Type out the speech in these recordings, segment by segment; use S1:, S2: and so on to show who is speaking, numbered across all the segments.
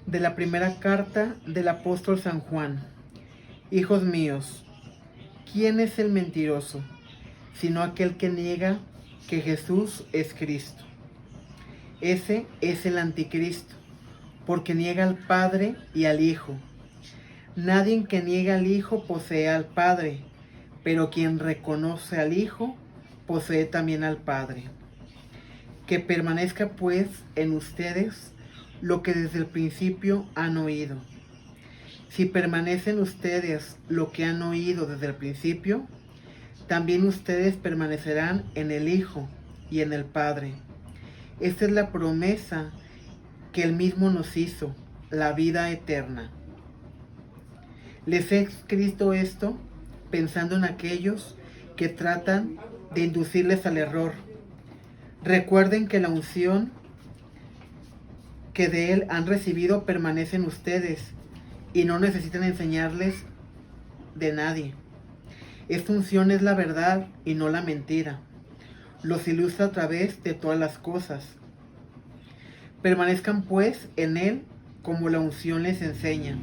S1: De la primera carta del apóstol San Juan. Hijos míos, ¿quién es el mentiroso, sino aquel que niega que Jesús es Cristo? Ese es el anticristo, porque niega al Padre y al Hijo. Nadie que niega al Hijo posee al Padre, pero quien reconoce al Hijo posee también al Padre. Que permanezca pues en ustedes lo que desde el principio han oído. Si permanecen ustedes lo que han oído desde el principio, también ustedes permanecerán en el Hijo y en el Padre. Esta es la promesa que Él mismo nos hizo, la vida eterna. Les he escrito esto pensando en aquellos que tratan de inducirles al error. Recuerden que la unción que de Él han recibido permanece en ustedes y no necesitan enseñarles de nadie. Esta unción es la verdad y no la mentira. Los ilustra a través de todas las cosas. Permanezcan pues en Él como la unción les enseña.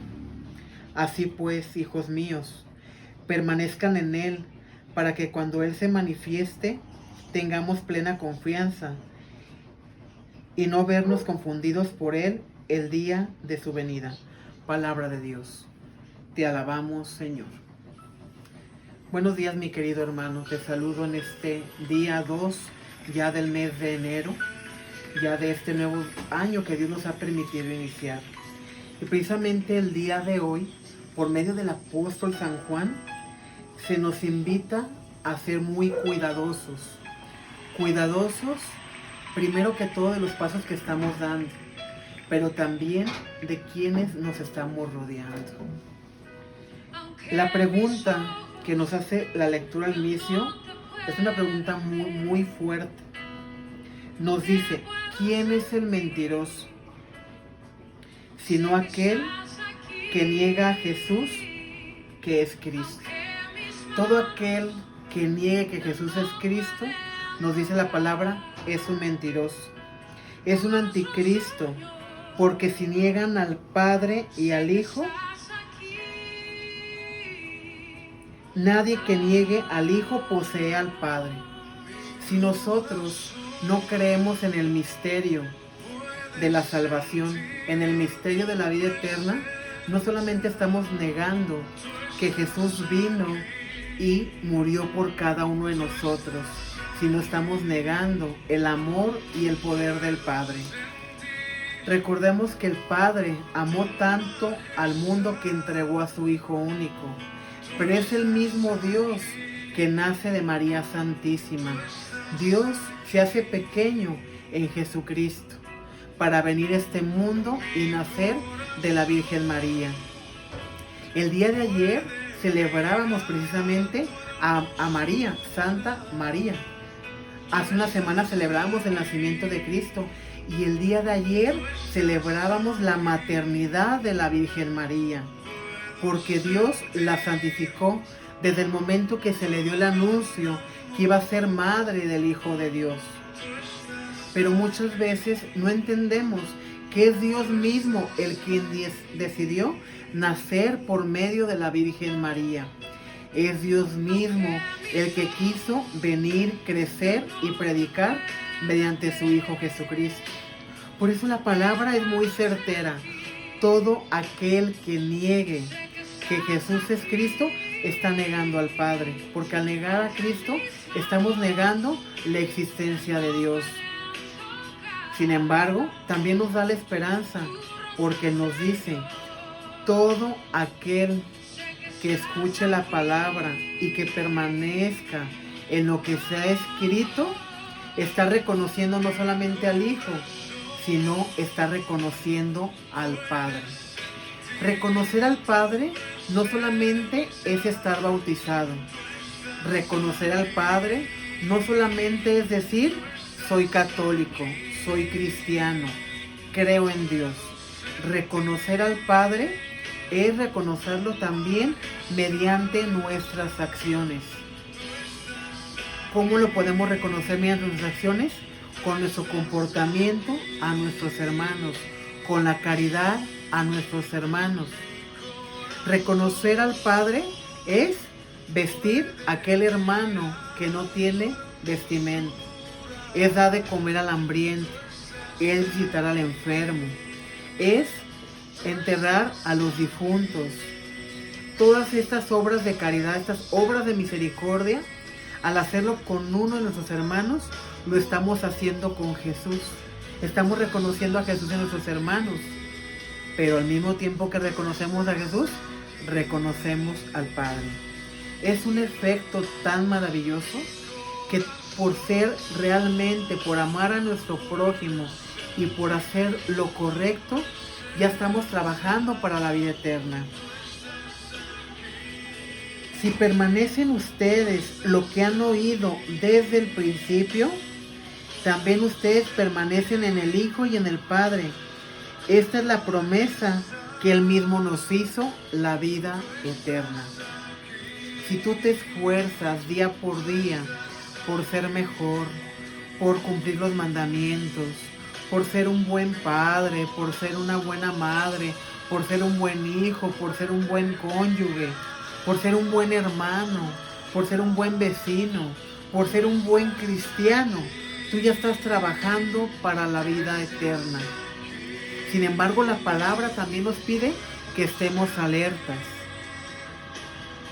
S1: Así pues, hijos míos, permanezcan en Él para que cuando Él se manifieste tengamos plena confianza y no vernos confundidos por Él el día de su venida. Palabra de Dios. Te alabamos, Señor. Buenos días, mi querido hermano. Te saludo en este día 2 ya del mes de enero, ya de este nuevo año que Dios nos ha permitido iniciar. Y precisamente el día de hoy, por medio del apóstol San Juan, se nos invita a ser muy cuidadosos. Cuidadosos, primero que todo, de los pasos que estamos dando, pero también de quienes nos estamos rodeando. La pregunta que nos hace la lectura al inicio es una pregunta muy fuerte. Nos dice, ¿quién es el mentiroso? Sino aquel que niega a Jesús, que es Cristo. Todo aquel que niegue que Jesús es Cristo, nos dice la palabra, es un mentiroso. Es un anticristo, porque si niegan al Padre y al Hijo, nadie que niegue al Hijo posee al Padre. Si nosotros no creemos en el misterio de la salvación, en el misterio de la vida eterna, no solamente estamos negando que Jesús vino y murió por cada uno de nosotros, sino estamos negando el amor y el poder del Padre. Recordemos que el Padre amó tanto al mundo que entregó a su Hijo único, pero es el mismo Dios que nace de María Santísima. Dios se hace pequeño en Jesucristo para venir a este mundo y nacer de la Virgen María. El día de ayer celebrábamos precisamente a María, Santa María. Hace una semana celebrábamos el nacimiento de Cristo y el día de ayer celebrábamos la maternidad de la Virgen María, porque Dios la santificó desde el momento que se le dio el anuncio que iba a ser madre del Hijo de Dios. Pero muchas veces no entendemos que es Dios mismo el quien decidió nacer por medio de la Virgen María. Es Dios mismo el que quiso venir, crecer y predicar mediante su Hijo Jesucristo. Por eso la palabra es muy certera. Todo aquel que niegue que Jesús es Cristo está negando al Padre, porque al negar a Cristo estamos negando la existencia de Dios. Sin embargo, también nos da la esperanza, porque nos dice, todo aquel que escuche la palabra y que permanezca en lo que se ha escrito, está reconociendo no solamente al Hijo, sino está reconociendo al Padre. Reconocer al Padre no solamente es estar bautizado. Reconocer al Padre no solamente es decir, soy católico, soy cristiano, creo en Dios. Reconocer al Padre es reconocerlo también mediante nuestras acciones. ¿Cómo lo podemos reconocer mediante nuestras acciones? Con nuestro comportamiento a nuestros hermanos, con la caridad a nuestros hermanos. Reconocer al Padre es vestir a aquel hermano que no tiene vestimenta. Es dar de comer al hambriento. Es visitar al enfermo. Es enterrar a los difuntos. Todas estas obras de caridad, estas obras de misericordia, al hacerlo con uno de nuestros hermanos, lo estamos haciendo con Jesús. Estamos reconociendo a Jesús en nuestros hermanos. Pero al mismo tiempo que reconocemos a Jesús, reconocemos al Padre. Es un efecto tan maravilloso que por ser realmente, por amar a nuestro prójimo y por hacer lo correcto, ya estamos trabajando para la vida eterna. Si permanecen ustedes lo que han oído desde el principio, también ustedes permanecen en el Hijo y en el Padre. Esta es la promesa que Él mismo nos hizo, la vida eterna. Si tú te esfuerzas día por día por ser mejor, por cumplir los mandamientos, por ser un buen padre, por ser una buena madre, por ser un buen hijo, por ser un buen cónyuge, por ser un buen hermano, por ser un buen vecino, por ser un buen cristiano, tú ya estás trabajando para la vida eterna. Sin embargo, la palabra también nos pide que estemos alertas.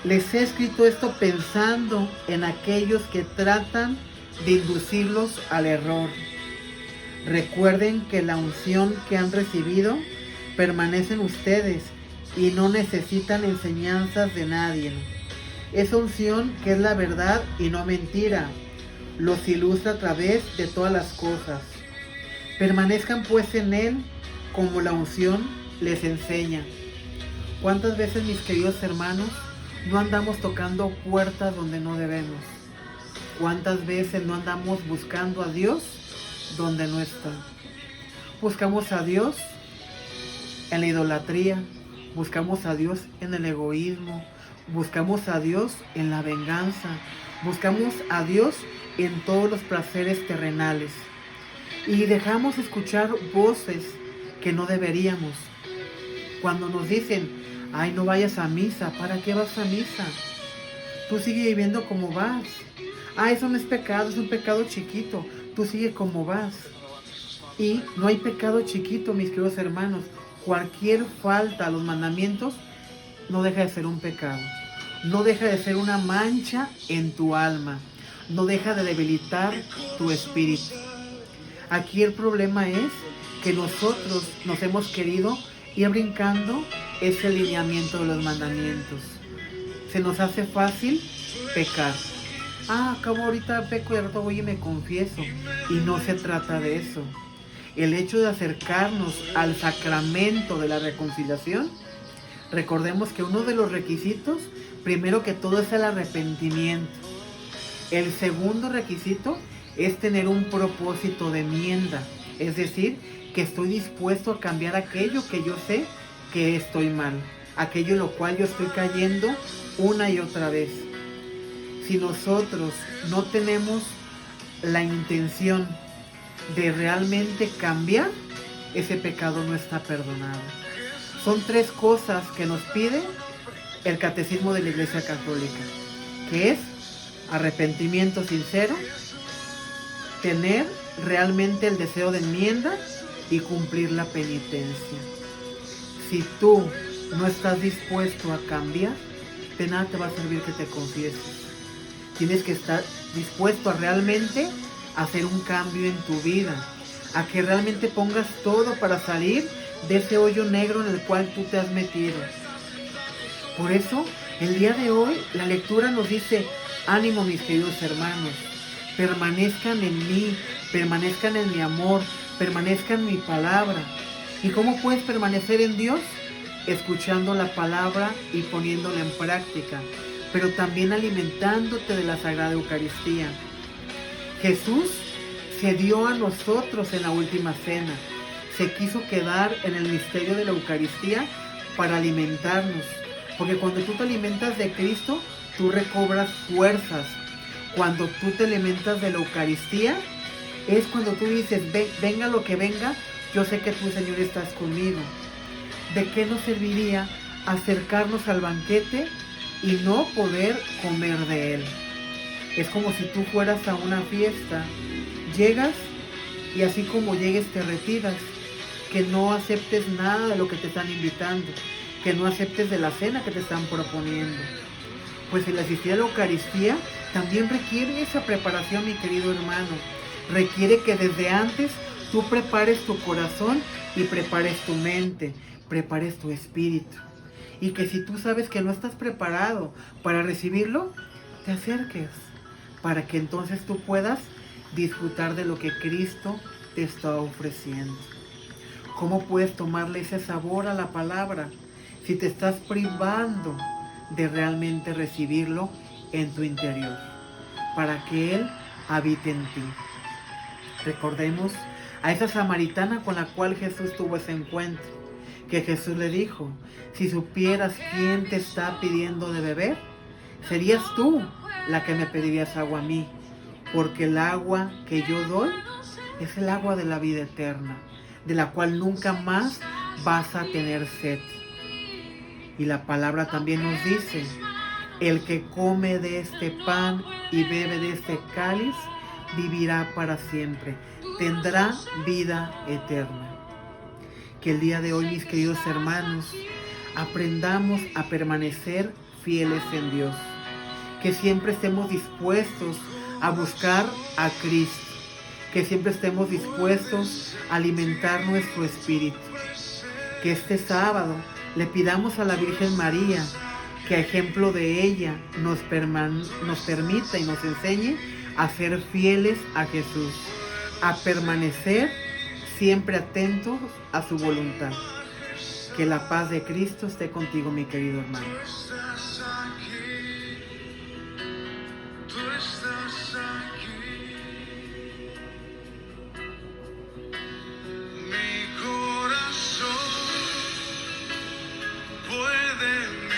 S1: Les he escrito esto pensando en aquellos que tratan de inducirlos al error. Recuerden que la unción que han recibido permanece en ustedes y no necesitan enseñanzas de nadie. Esa unción que es la verdad y no mentira, los ilustra a través de todas las cosas. Permanezcan pues en Él como la unción les enseña. ¿Cuántas veces, mis queridos hermanos, no andamos tocando puertas donde no debemos? ¿Cuántas veces no andamos buscando a Dios donde no está? Buscamos a Dios en la idolatría, buscamos a Dios en el egoísmo, buscamos a Dios en la venganza, buscamos a Dios en todos los placeres terrenales y dejamos escuchar voces que no deberíamos. Cuando nos dicen, ay, no vayas a misa, ¿para qué vas a misa? Tú sigue viviendo como vas. Ah, eso no es pecado, es un pecado chiquito. Tú sigue como vas. Y no hay pecado chiquito, mis queridos hermanos. Cualquier falta a los mandamientos no deja de ser un pecado. No deja de ser una mancha en tu alma. No deja de debilitar tu espíritu. Aquí el problema es que nosotros nos hemos querido ir brincando ese lineamiento de los mandamientos. Se nos hace fácil pecar. Acabo ahorita peco y al rato voy y me confieso. Y no se trata de eso. El hecho de acercarnos al sacramento de la reconciliación, recordemos que uno de los requisitos, primero que todo, es el arrepentimiento. El segundo requisito es tener un propósito de enmienda. Es decir, que estoy dispuesto a cambiar aquello que yo sé que estoy mal, aquello en lo cual yo estoy cayendo una y otra vez. Si nosotros no tenemos la intención de realmente cambiar, ese pecado no está perdonado. Son 3 cosas que nos pide el Catecismo de la Iglesia Católica, que es arrepentimiento sincero, tener realmente el deseo de enmienda y cumplir la penitencia. Si tú no estás dispuesto a cambiar, de nada te va a servir que te confieses. Tienes que estar dispuesto a realmente hacer un cambio en tu vida, a que realmente pongas todo para salir de ese hoyo negro en el cual tú te has metido. Por eso, el día de hoy, la lectura nos dice, ánimo, mis queridos hermanos, permanezcan en mí, permanezcan en mi amor, permanezcan en mi palabra. ¿Y cómo puedes permanecer en Dios? Escuchando la palabra y poniéndola en práctica, pero también alimentándote de la Sagrada Eucaristía. Jesús se dio a nosotros en la última cena. Se quiso quedar en el misterio de la Eucaristía para alimentarnos. Porque cuando tú te alimentas de Cristo, tú recobras fuerzas. Cuando tú te alimentas de la Eucaristía, es cuando tú dices, venga lo que venga, yo sé que tú, Señor, estás conmigo. ¿De qué nos serviría acercarnos al banquete y no poder comer de él? Es como si tú fueras a una fiesta, llegas y así como llegues te retiras, que no aceptes nada de lo que te están invitando, que no aceptes de la cena que te están proponiendo. Pues el asistir a la Eucaristía también requiere esa preparación, mi querido hermano. Requiere que desde antes tú prepares tu corazón y prepares tu mente, prepares tu espíritu. Y que si tú sabes que no estás preparado para recibirlo, te acerques para que entonces tú puedas disfrutar de lo que Cristo te está ofreciendo. ¿Cómo puedes tomarle ese sabor a la palabra si te estás privando de realmente recibirlo en tu interior, para que Él habite en ti? Recordemos a esa samaritana con la cual Jesús tuvo ese encuentro, que Jesús le dijo: si supieras quién te está pidiendo de beber, serías tú la que me pedirías agua a mí, porque el agua que yo doy es el agua de la vida eterna, de la cual nunca más vas a tener sed. Y la palabra también nos dice: el que come de este pan y bebe de este cáliz, vivirá para siempre, tendrá vida eterna. Que el día de hoy, mis queridos hermanos, aprendamos a permanecer fieles en Dios. Que siempre estemos dispuestos a buscar a Cristo. Que siempre estemos dispuestos a alimentar nuestro espíritu. Que este sábado le pidamos a la Virgen María que a ejemplo de ella nos permita y nos enseñe a ser fieles a Jesús, a permanecer siempre atentos a su voluntad. Que la paz de Cristo esté contigo, mi querido hermano.
S2: Mi corazón puede